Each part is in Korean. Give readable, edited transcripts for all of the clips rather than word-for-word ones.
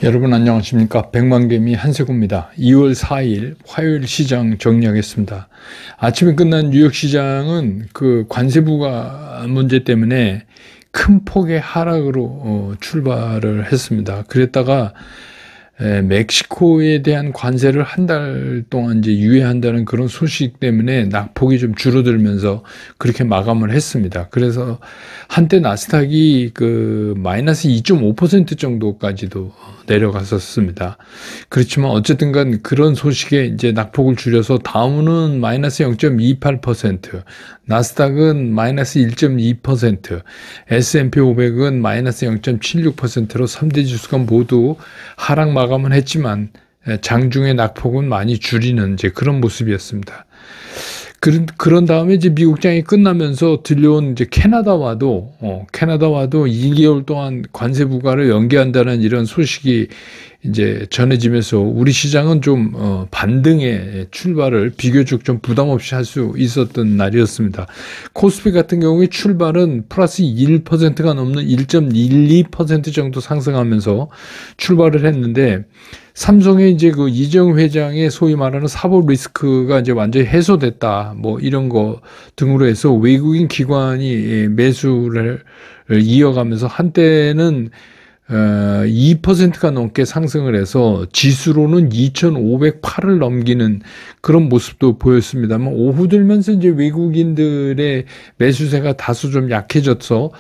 여러분 안녕하십니까. 백만개미 한세구입니다. 2월 4일 화요일 시장 정리하겠습니다. 아침에 끝난 뉴욕 시장은 그 관세 부과 문제 때문에 큰 폭의 하락으로 출발을 했습니다. 그랬다가 멕시코에 대한 관세를 한 달 동안 이제 유예한다는 그런 소식 때문에 낙폭이 좀 줄어들면서 그렇게 마감을 했습니다. 그래서 한때 나스닥이 그 마이너스 2.5% 정도까지도 내려갔었습니다. 그렇지만 어쨌든 간 그런 소식에 이제 낙폭을 줄여서 다우는 마이너스 0.28%, 나스닥은 마이너스 1.2%, S&P 500은 마이너스 0.76%로 3대 지수가 모두 하락 마감은 했지만 장중의 낙폭은 많이 줄이는 이제 그런 모습이었습니다. 그런 다음에 이제 미국장이 끝나면서 들려온 이제 캐나다와도 2개월 동안 관세 부과를 연기한다는 이런 소식이 이제 전해지면서 우리 시장은 좀 반등의 출발을 비교적 좀 부담 없이 할 수 있었던 날이었습니다. 코스피 같은 경우에 출발은 플러스 1%가 넘는 1.12% 정도 상승하면서 출발을 했는데, 삼성의 이제 그 이재용 회장의 소위 말하는 사법 리스크가 이제 완전히 해소됐다, 뭐 이런 거 등으로 해서 외국인 기관이 매수를 이어가면서 한때는 2%가 넘게 상승을 해서 지수로는 2,508을 넘기는 그런 모습도 보였습니다만, 오후 들면서 이제 외국인들의 매수세가 다소 좀 약해져서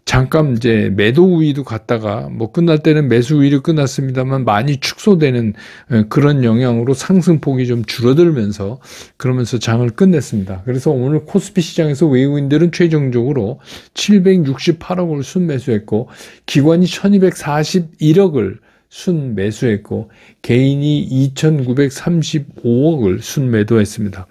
잠깐 이제 매도 우위도 갔다가 뭐 끝날 때는 매수 우위로 끝났습니다만 많이 축소되는 그런 영향으로 상승폭이 좀 줄어들면서 그러면서 장을 끝냈습니다. 그래서 오늘 코스피 시장에서 외국인들은 최종적으로 768억을 순매수했고, 기관이 1241억을 순매수했고, 개인이 2935억을 순매도했습니다.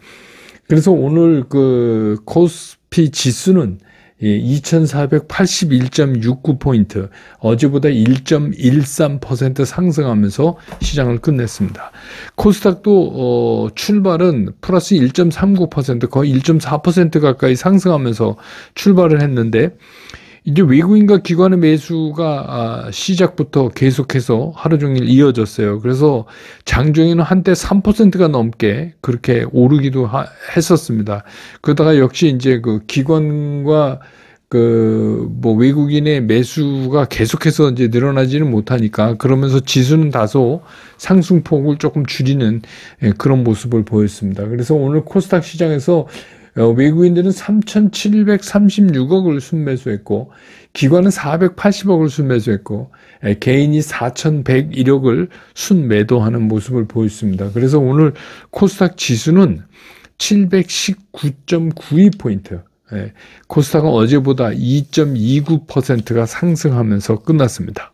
그래서 오늘 그 코스피 지수는 2481.69포인트, 어제보다 1.13% 상승하면서 시장을 끝냈습니다. 코스닥도 출발은 플러스 1.39%, 거의 1.4% 가까이 상승하면서 출발을 했는데, 이제 외국인과 기관의 매수가 시작부터 계속해서 하루 종일 이어졌어요. 그래서 장중에는 한때 3%가 넘게 그렇게 오르기도 했었습니다. 그러다가 역시 이제 그 기관과 뭐 외국인의 매수가 계속해서 이제 늘어나지는 못하니까, 그러면서 지수는 다소 상승폭을 조금 줄이는 그런 모습을 보였습니다. 그래서 오늘 코스닥 시장에서 외국인들은 3,736억을 순매수했고, 기관은 480억을 순매수했고, 개인이 4,101억을 순매도하는 모습을 보였습니다. 그래서 오늘 코스닥 지수는 719.92포인트, 코스닥은 어제보다 2.29%가 상승하면서 끝났습니다.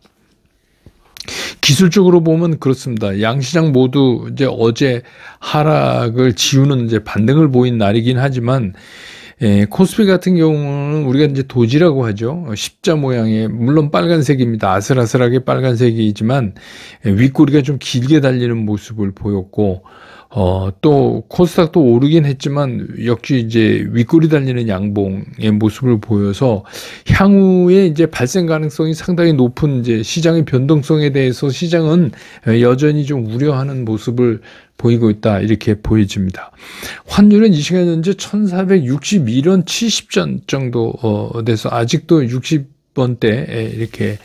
기술적으로 보면 그렇습니다. 양시장 모두 이제 어제 하락을 지우는 이제 반등을 보인 날이긴 하지만, 코스피 같은 경우는 우리가 이제 도지라고 하죠. 십자 모양의, 물론 빨간색입니다. 아슬아슬하게 빨간색이지만 윗꼬리가 좀 길게 달리는 모습을 보였고, 또 코스닥도 오르긴 했지만 역시 이제 윗꼬리 달리는 양봉의 모습을 보여서 향후에 이제 발생 가능성이 상당히 높은 이제 시장의 변동성에 대해서 시장은 여전히 좀 우려하는 모습을 보이고 있다, 이렇게 보여집니다. 환율은 이 시간 현재 1461원 70전 정도 돼서 아직도 60원대 이렇게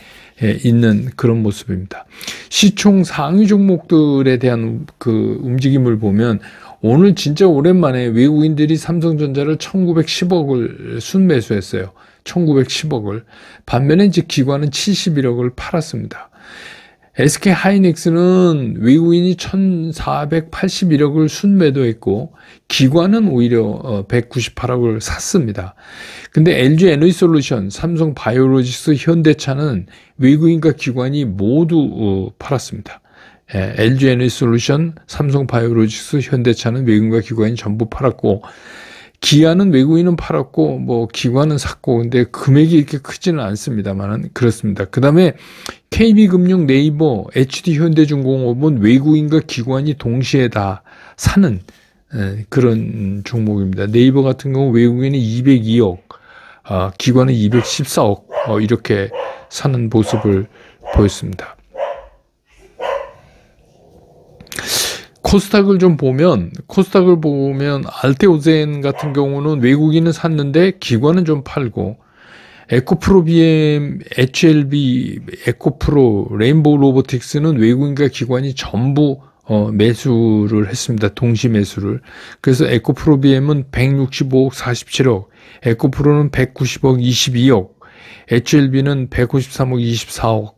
있는 그런 모습입니다. 시총 상위 종목들에 대한 그 움직임을 보면 오늘 진짜 오랜만에 외국인들이 삼성전자를 1910억을 순매수했어요. 1910억을. 반면에 이제 기관은 71억을 팔았습니다. SK 하이닉스는 외국인이 1481억을 순매도했고, 기관은 오히려 198억을 샀습니다. 근데 LG 에너지솔루션, 삼성 바이오로직스, 현대차는 외국인과 기관이 모두 팔았습니다. LG 에너지솔루션, 삼성 바이오로직스, 현대차는 외국인과 기관이 전부 팔았고, 기아는 외국인은 팔았고 뭐 기관은 샀고, 근데 금액이 이렇게 크지는 않습니다만 그렇습니다. 그 다음에 KB금융, 네이버, HD현대중공업은 외국인과 기관이 동시에 다 사는 그런 종목입니다. 네이버 같은 경우 외국인이 202억, 기관은 214억 이렇게 사는 모습을 보였습니다. 코스닥을 보면 알테오젠 같은 경우는 외국인은 샀는데 기관은 좀 팔고, 에코프로 BM, HLB, 에코프로, 레인보우 로보틱스는 외국인과 기관이 전부 매수를 했습니다. 동시 매수를. 그래서 에코프로 BM은 165억 47억, 에코프로는 190억 22억, HLB는 153억 24억,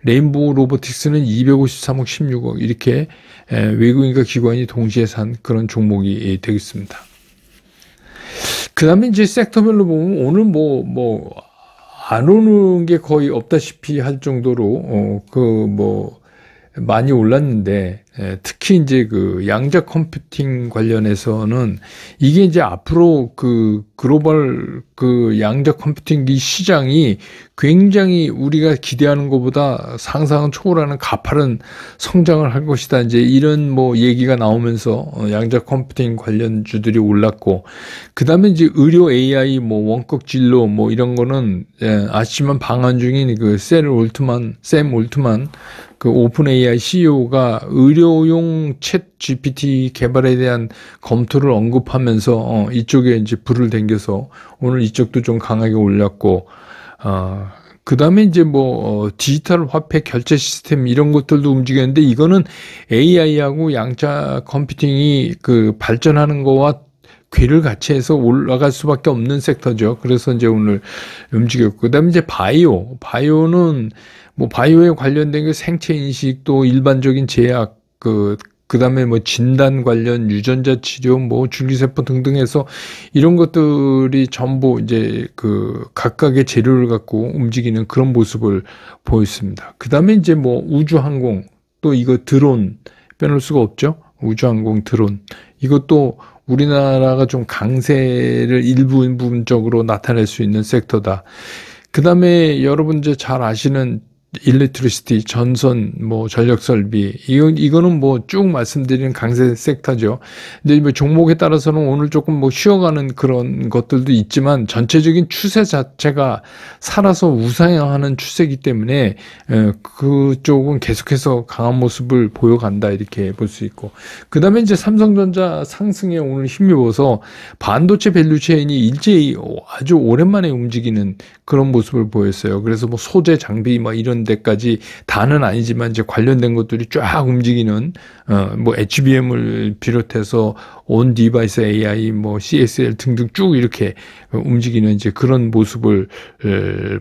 레인보우 로보틱스는 253억 16억 이렇게 외국인과 기관이 동시에 산 그런 종목이 되겠습니다. 그 다음에 이제 섹터별로 보면 오늘 안 오는 게 거의 없다시피 할 정도로, 많이 올랐는데, 특히 이제 그 양자 컴퓨팅 관련해서는 이게 이제 앞으로 그 글로벌 그 양자 컴퓨팅 시장이 굉장히 우리가 기대하는 것보다 상상을 초월하는 가파른 성장을 할 것이다. 이제 이런 얘기가 나오면서 양자 컴퓨팅 관련주들이 올랐고, 그 다음에 이제 의료 AI 원격 진로 이런 거는 아시지만 방한 중인 그 샘 올트만 그 오픈 AI CEO가 의료용 챗 GPT 개발에 대한 검토를 언급하면서 이쪽에 이제 불을 당겨서 오늘 이쪽도 좀 강하게 올랐고, 그 다음에 이제 디지털 화폐 결제 시스템 이런 것들도 움직였는데, 이거는 AI하고 양자 컴퓨팅이 그 발전하는 거와 괴를 같이 해서 올라갈 수밖에 없는 섹터죠. 그래서 이제 오늘 움직였고, 그 다음에 이제 바이오는 바이오에 관련된 그 생체 인식 또 일반적인 제약, 그 다음에 진단 관련 유전자 치료, 줄기세포 등등 해서 이런 것들이 전부 이제 그 각각의 재료를 갖고 움직이는 그런 모습을 보였습니다. 그 다음에 이제 우주항공, 또 이거 드론 빼놓을 수가 없죠. 우주항공 드론. 이것도 우리나라가 좀 강세를 일부분적으로 나타낼 수 있는 섹터다. 그 다음에 여러분 이제 잘 아시는 일렉트리시티, 전선, 전력 설비, 이거는 쭉 말씀드리는 강세 섹터죠. 근데 종목에 따라서는 오늘 조금 쉬어가는 그런 것들도 있지만 전체적인 추세 자체가 살아서 우상향하는 추세이기 때문에 그쪽은 계속해서 강한 모습을 보여간다 이렇게 볼 수 있고, 그 다음에 이제 삼성전자 상승에 오늘 힘입어서 반도체 밸류체인이 일제히 아주 오랜만에 움직이는 그런 모습을 보였어요. 그래서 소재 장비 이런 데까지 다는 아니지만 이제 관련된 것들이 쫙 움직이는 HBM을 비롯해서 온 디바이스 AI, CSL 등등 쭉 이렇게 움직이는 이제 그런 모습을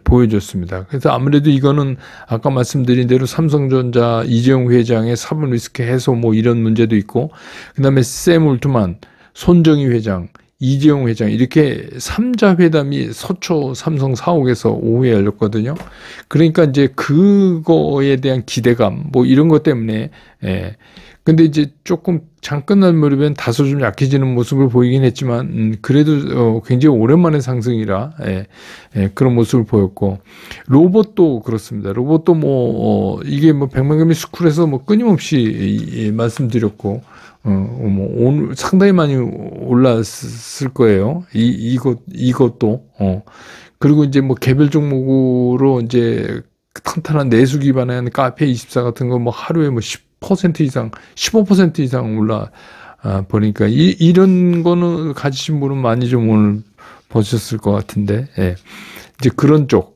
보여줬습니다. 그래서 아무래도 이거는 아까 말씀드린 대로 삼성전자 이재용 회장의 사분 리스크 해소 이런 문제도 있고, 그다음에 샘 올트만, 손정희 회장, 이재용 회장 이렇게 3자 회담이 서초 삼성 사옥에서 오후에 열렸거든요. 그러니까 이제 그거에 대한 기대감 이런 것 때문에 근데 이제 조금 장 끝날 무렵엔 다소 좀 약해지는 모습을 보이긴 했지만 그래도 굉장히 오랜만에 상승이라 그런 모습을 보였고, 로봇도 그렇습니다. 로봇도 이게 백만개미 스쿨에서 끊임없이 말씀드렸고, 오늘 상당히 많이 올랐을 거예요. 이것도. 그리고 이제 개별 종목으로 이제 탄탄한 내수 기반의 카페24 같은 거 하루에 10% 이상, 15% 이상 보니까 이런 거는 가지신 분은 많이 좀 오늘 보셨을 것 같은데, 이제 그런 쪽.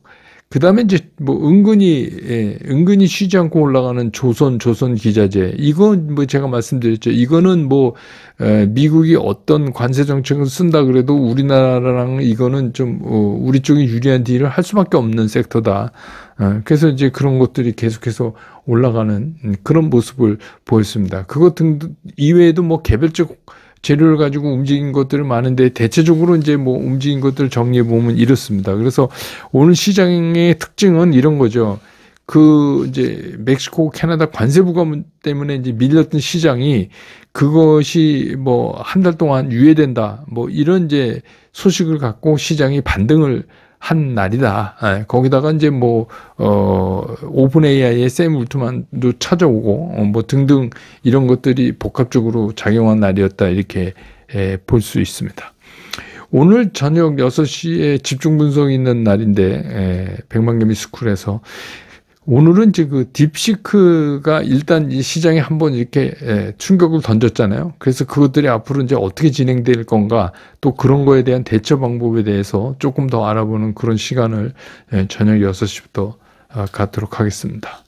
그 다음에 이제 은근히 쉬지 않고 올라가는 조선 기자재. 이거 제가 말씀드렸죠. 이거는 미국이 어떤 관세 정책을 쓴다 그래도 우리나라랑 이거는 좀, 우리 쪽이 유리한 딜을 할 수밖에 없는 섹터다. 그래서 이제 그런 것들이 계속해서 올라가는 그런 모습을 보였습니다. 그것 등 이외에도 개별적 재료를 가지고 움직인 것들은 많은데 대체적으로 이제 움직인 것들을 정리해 보면 이렇습니다. 그래서 오늘 시장의 특징은 이런 거죠. 이제 멕시코, 캐나다 관세 부과 때문에 이제 밀렸던 시장이 그것이 한 달 동안 유예된다. 이런 이제 소식을 갖고 시장이 반등을 한 날이다. 거기다가 이제 오픈 AI의 샘 울트만도 찾아오고 등등 이런 것들이 복합적으로 작용한 날이었다 이렇게 볼 수 있습니다. 오늘 저녁 6시에 집중 분석이 있는 날인데 백만개미 스쿨에서 오늘은 이제 그 딥시크가 일단 이 시장에 한번 이렇게 충격을 던졌잖아요. 그래서 그것들이 앞으로 이제 어떻게 진행될 건가, 또 그런 거에 대한 대처 방법에 대해서 조금 더 알아보는 그런 시간을 저녁 6시부터 갖도록 하겠습니다.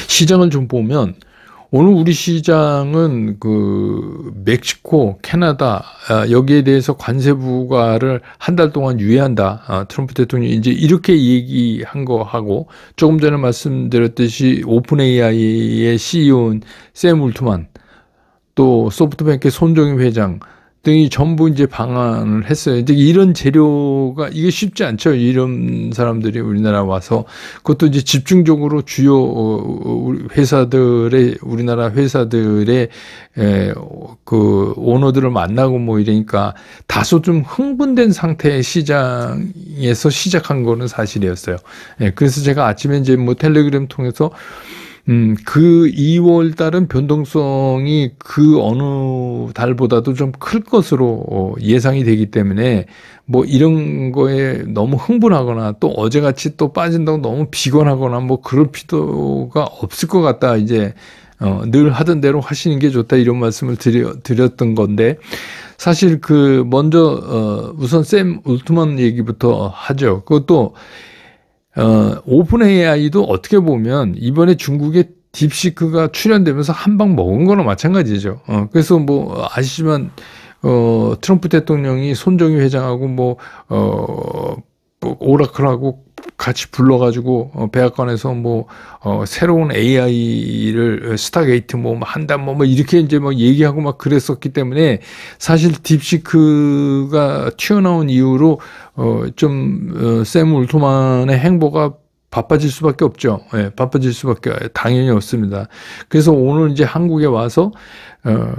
시장을 좀 보면 오늘 우리 시장은 그 멕시코, 캐나다 여기에 대해서 관세 부과를 한 달 동안 유예한다. 트럼프 대통령이 이제 이렇게 얘기한 거 하고, 조금 전에 말씀드렸듯이 오픈 AI의 CEO인 샘 울트만, 또 소프트뱅크의 손정희 회장 등이 전부 이제 방한을 했어요. 이제 이런 재료가, 이게 쉽지 않죠. 이런 사람들이 우리나라 와서, 그것도 이제 집중적으로 주요 회사들의, 우리나라 회사들의 그 오너들을 만나고 뭐 이러니까 다소 좀 흥분된 상태의 시장에서 시작한 거는 사실이었어요. 그래서 제가 아침에 이제 뭐 텔레그램 통해서 그 2월 달은 변동성이 그 어느 달보다도 좀 클 것으로 예상이 되기 때문에, 뭐 이런 거에 너무 흥분하거나 또 어제같이 또 빠진다고 너무 비관하거나 뭐 그럴 필요가 없을 것 같다. 이제 늘 하던 대로 하시는 게 좋다, 이런 말씀을 드렸던 건데, 사실 그 먼저 우선 샘 울트먼 얘기부터 하죠. 그것도 오픈 AI도 어떻게 보면 이번에 중국의 딥시크가 출연되면서 한 방 먹은 거나 마찬가지죠. 그래서 뭐 아시지만 트럼프 대통령이 손정희 회장하고 뭐 오라클하고 같이 불러가지고 백악관에서 뭐 새로운 AI를 스타게이트 뭐 한다 뭐 이렇게 이제 막 얘기하고 막 그랬었기 때문에, 사실 딥시크가 튀어나온 이후로 좀 샘 울트만의 행보가 바빠질 수밖에 없죠. 바빠질 수밖에 당연히 없습니다. 그래서 오늘 이제 한국에 와서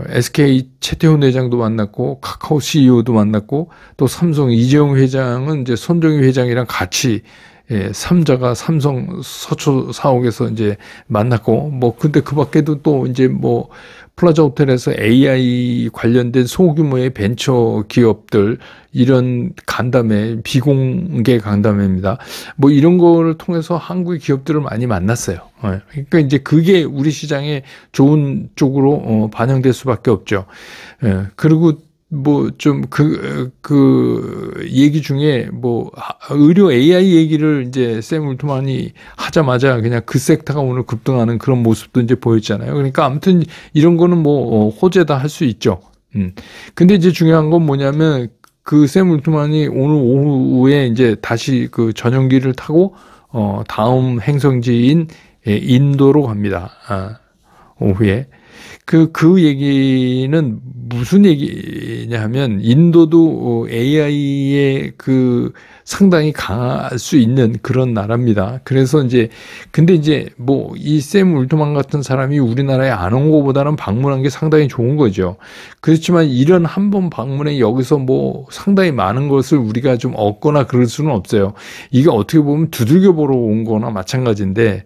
SK 최태훈 회장도 만났고, 카카오 CEO도 만났고, 또 삼성 이재용 회장은 이제 손정희 회장이랑 같이 3자가 삼성 서초 사옥에서 이제 만났고, 뭐 근데 그 밖에도 또 이제 뭐 플라자 호텔에서 AI 관련된 소규모의 벤처 기업들, 이런 간담회, 비공개 간담회입니다. 뭐 이런 거를 통해서 한국의 기업들을 많이 만났어요. 그러니까 이제 그게 우리 시장에 좋은 쪽으로 반영될 수밖에 없죠. 그리고 뭐 좀 그 얘기 중에 뭐 의료 AI 얘기를 이제 샘 울트만이 하자마자 그냥 그 섹터가 오늘 급등하는 그런 모습도 이제 보였잖아요. 그러니까 아무튼 이런 거는 뭐 호재다 할 수 있죠. 근데 이제 중요한 건 뭐냐면, 그 샘 울트만이 오늘 오후에 이제 다시 그 전용기를 타고 다음 행성지인 인도로 갑니다. 오후에. 그 얘기는 무슨 얘기냐 하면, 인도도 AI에 그 상당히 강할 수 있는 그런 나라입니다. 그래서 이제, 근데 이제 뭐 이 샘 울트만 같은 사람이 우리나라에 안 온 것보다는 방문한 게 상당히 좋은 거죠. 그렇지만 이런 한 번 방문에 여기서 뭐 상당히 많은 것을 우리가 좀 얻거나 그럴 수는 없어요. 이게 어떻게 보면 두들겨 보러 온 거나 마찬가지인데,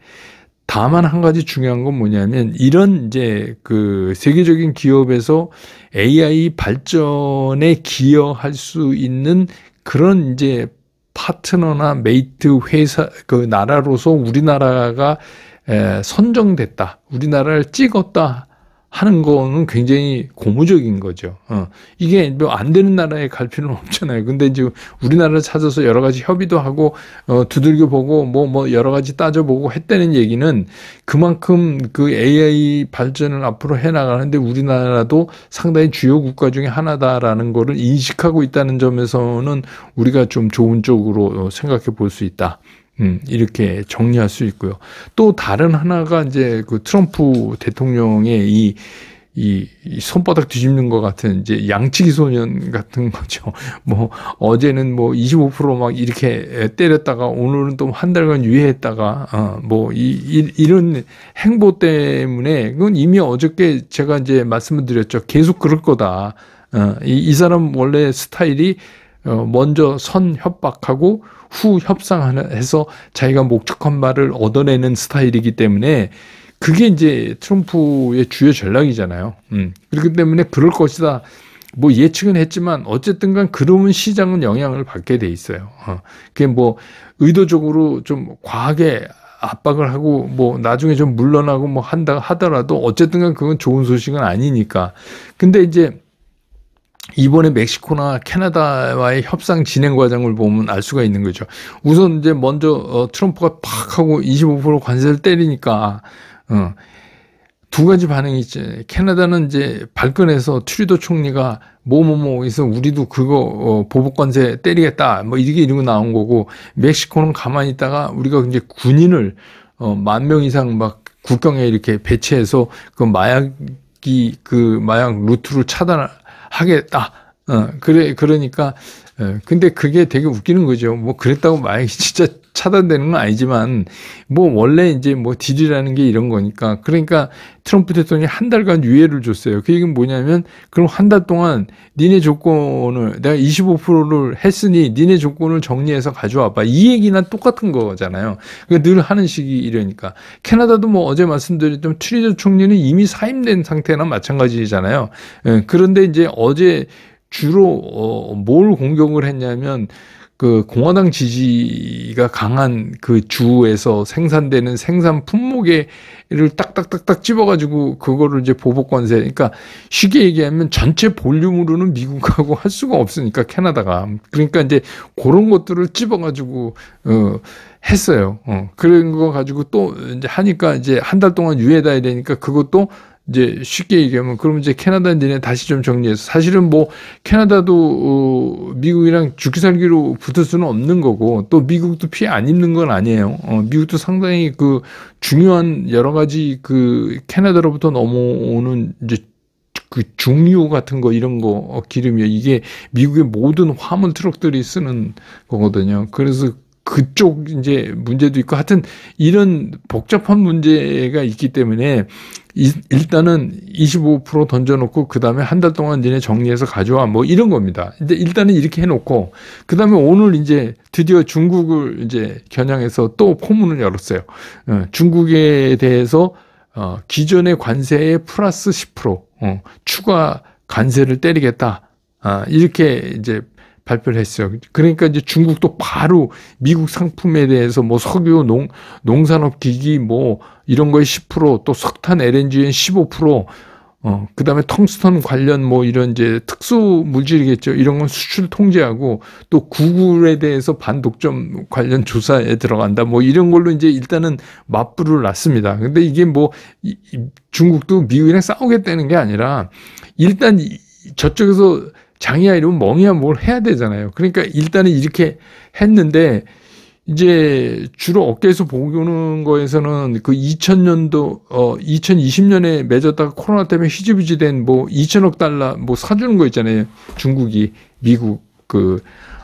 다만 한 가지 중요한 건 뭐냐면, 이런 이제 그 세계적인 기업에서 AI 발전에 기여할 수 있는 그런 이제 파트너나 메이트 회사, 그 나라로서 우리나라가 선정됐다, 우리나라를 찍었다 하는 거는 굉장히 고무적인 거죠. 이게 뭐 안 되는 나라에 갈 필요는 없잖아요. 근데 이제 우리나라를 찾아서 여러 가지 협의도 하고, 두들겨 보고, 뭐 여러 가지 따져보고 했다는 얘기는, 그만큼 그 AI 발전을 앞으로 해 나가는데 우리나라도 상당히 주요 국가 중에 하나다라는 거를 인식하고 있다는 점에서는 우리가 좀 좋은 쪽으로 생각해 볼 수 있다. 이렇게 정리할 수 있고요. 또 다른 하나가 이제 그 트럼프 대통령의 이 손바닥 뒤집는 것 같은 이제 양치기 소년 같은 거죠. 뭐 어제는 뭐 25% 이렇게 때렸다가 오늘은 또 한 달간 유예했다가 뭐 이런 행보 때문에, 그건 이미 어저께 제가 이제 말씀을 드렸죠. 계속 그럴 거다. 이 사람 원래 스타일이 먼저 선 협박하고 후 협상해서 자기가 목적한 바를 얻어내는 스타일이기 때문에, 그게 이제 트럼프의 주요 전략이잖아요. 그렇기 때문에 그럴 것이다. 뭐 예측은 했지만 어쨌든 간 그러면 시장은 영향을 받게 돼 있어요. 그게 뭐 의도적으로 좀 과하게 압박을 하고 뭐 나중에 좀 물러나고 뭐 한다 하더라도 어쨌든 간 그건 좋은 소식은 아니니까. 근데 이제 이번에 멕시코나 캐나다와의 협상 진행 과정을 보면 알 수가 있는 거죠. 우선 이제 먼저 트럼프가 팍 하고 25% 관세를 때리니까 두 가지 반응이 있지. 캐나다는 이제 발끈해서 트루도 총리가 뭐해서 우리도 그거 보복 관세 때리겠다 뭐 이게 이러고 나온 거고, 멕시코는 가만히 있다가 우리가 이제 군인을 10,000명 이상 막 국경에 이렇게 배치해서 그 마약 루트를 차단하겠다. 그러니까 근데 그게 되게 웃기는 거죠. 뭐 그랬다고 마약이 진짜 차단되는 건 아니지만 뭐 원래 이제 뭐 딜이라는 게 이런 거니까. 그러니까 트럼프 대통령이 한 달간 유예를 줬어요. 그 얘기는 뭐냐면 그럼 한 달 동안 니네 조건을 내가 25%를 했으니 니네 조건을 정리해서 가져와 봐. 이 얘기나 똑같은 거잖아요. 그러니까 늘 하는 식이 이러니까. 캐나다도 뭐 어제 말씀드렸던 트루도 총리는 이미 사임된 상태나 마찬가지잖아요. 그런데 이제 어제 주로 뭘 공격을 했냐면 그 공화당 지지가 강한 그 주에서 생산되는 생산 품목을 딱딱딱딱 집어가지고 그거를 이제 보복 관세. 그러니까 쉽게 얘기하면 전체 볼륨으로는 미국하고 할 수가 없으니까 캐나다가. 그러니까 이제 그런 것들을 집어가지고 했어요. 그런 거 가지고 또 이제 하니까 이제 한 달 동안 유예다 이러니까 그것도 이제 쉽게 얘기하면 그럼 이제 캐나다는 다시 좀 정리해서, 사실은 뭐 캐나다도 미국이랑 죽기 살기로 붙을 수는 없는 거고 또 미국도 피해 안 입는 건 아니에요. 미국도 상당히 그 중요한 여러 가지 그 캐나다로부터 넘어오는 이제 그 중유 같은 거 이런 거 기름이요. 이게 미국의 모든 화물 트럭들이 쓰는 거거든요. 그래서 그쪽 이제 문제도 있고 하여튼 이런 복잡한 문제가 있기 때문에 일단은 25% 던져놓고 그 다음에 한 달 동안 니네 정리해서 가져와 뭐 이런 겁니다. 근데 일단은 이렇게 해놓고 그 다음에 오늘 이제 드디어 중국을 이제 겨냥해서 또 포문을 열었어요. 중국에 대해서 기존의 관세에 플러스 10% 추가 관세를 때리겠다. 이렇게 이제 발표를 했어요. 그러니까 이제 중국도 바로 미국 상품에 대해서 뭐 석유, 농산업 기기 뭐 이런 거에 10%, 또 석탄, LNG에 15%, 그 다음에 텅스턴 관련 뭐 이런 이제 특수 물질이겠죠. 이런 건 수출 통제하고 또 구글에 대해서 반독점 관련 조사에 들어간다. 뭐 이런 걸로 이제 일단은 맞불을 놨습니다. 근데 이게 뭐 중국도 미국이랑 싸우겠다는 게 아니라 일단 저쪽에서 장이야 이러면 멍이야 뭘 해야 되잖아요. 그러니까 일단은 이렇게 했는데 이제 주로 업계에서 보는 거에서는 그 2020년에 맺었다가 코로나 때문에 희지부지 된 뭐 2천억 달러 뭐 사주는 거 있잖아요. 중국이 미국 그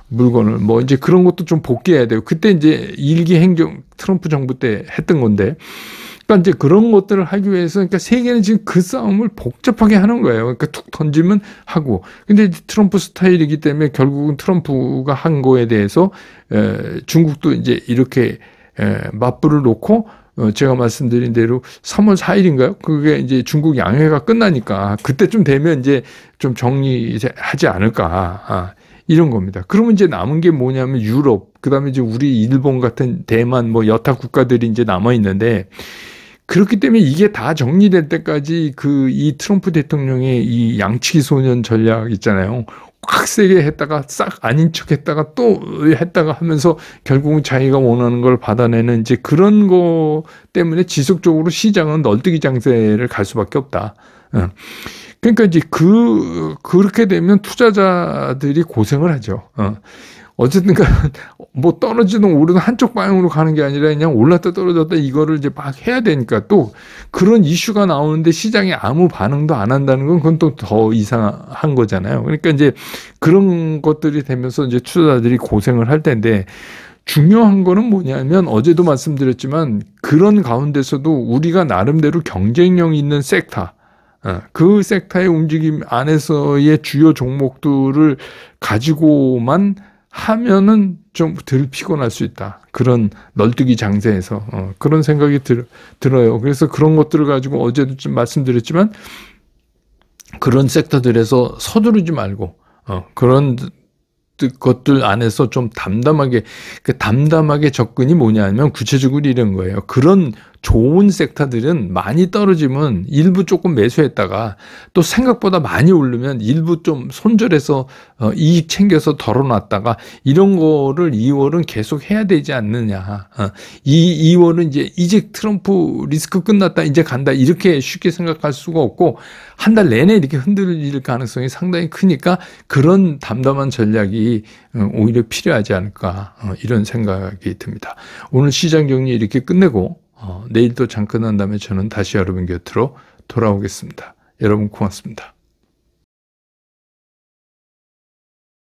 물건을 뭐 이제 그런 것도 좀 복귀해야 돼요. 그때 이제 일기 행정 트럼프 정부 때 했던 건데. 그러니까 이제 그런 것들을 하기 위해서, 그러니까 세계는 지금 그 싸움을 복잡하게 하는 거예요. 그러니까 툭 던지면 하고. 근데 트럼프 스타일이기 때문에 결국은 트럼프가 한 거에 대해서 중국도 이제 이렇게 맞불을 놓고 제가 말씀드린 대로 3월 4일인가요? 그게 이제 중국 양회가 끝나니까 그때쯤 되면 이제 좀 정리하지 않을까. 이런 겁니다. 그러면 이제 남은 게 뭐냐면 유럽, 그 다음에 이제 우리 일본 같은 대만 뭐 여타 국가들이 이제 남아 있는데, 그렇기 때문에 이게 다 정리될 때까지 이 트럼프 대통령의 이 양치기 소년 전략 있잖아요. 확 세게 했다가 싹 아닌 척 했다가 또 했다가 하면서 결국은 자기가 원하는 걸 받아내는 이제 그런 거 때문에 지속적으로 시장은 널뛰기 장세를 갈 수밖에 없다. 그러니까 이제 그렇게 되면 투자자들이 고생을 하죠. 어쨌든 뭐 떨어지든 오르든 한쪽 방향으로 가는 게 아니라 그냥 올랐다 떨어졌다 이거를 이제 막 해야 되니까, 또 그런 이슈가 나오는데 시장이 아무 반응도 안 한다는 건 그건 또 더 이상한 거잖아요. 그러니까 이제 그런 것들이 되면서 이제 투자자들이 고생을 할 텐데, 중요한 거는 뭐냐면 어제도 말씀드렸지만 그런 가운데서도 우리가 나름대로 경쟁력 있는 섹터, 그 섹터의 움직임 안에서의 주요 종목들을 가지고만 하면은 좀 덜 피곤할 수 있다. 그런 널뛰기 장세에서 그런 생각이 들어요. 그래서 그런 것들을 가지고 어제도 좀 말씀드렸지만 그런 섹터들에서 서두르지 말고 그런 것들 안에서 좀 담담하게 접근이 뭐냐면 구체적으로 이런 거예요. 그런 좋은 섹터들은 많이 떨어지면 일부 조금 매수했다가 또 생각보다 많이 오르면 일부 좀 손절해서 이익 챙겨서 덜어놨다가 이런 거를 2월은 계속 해야 되지 않느냐. 이 2월은 이제 트럼프 리스크 끝났다 이제 간다 이렇게 쉽게 생각할 수가 없고 한 달 내내 이렇게 흔들릴 가능성이 상당히 크니까 그런 담담한 전략이 오히려 필요하지 않을까 이런 생각이 듭니다. 오늘 시장 정리 이렇게 끝내고 내일 또 장 끝난 다음에 저는 다시 여러분 곁으로 돌아오겠습니다. 여러분 고맙습니다.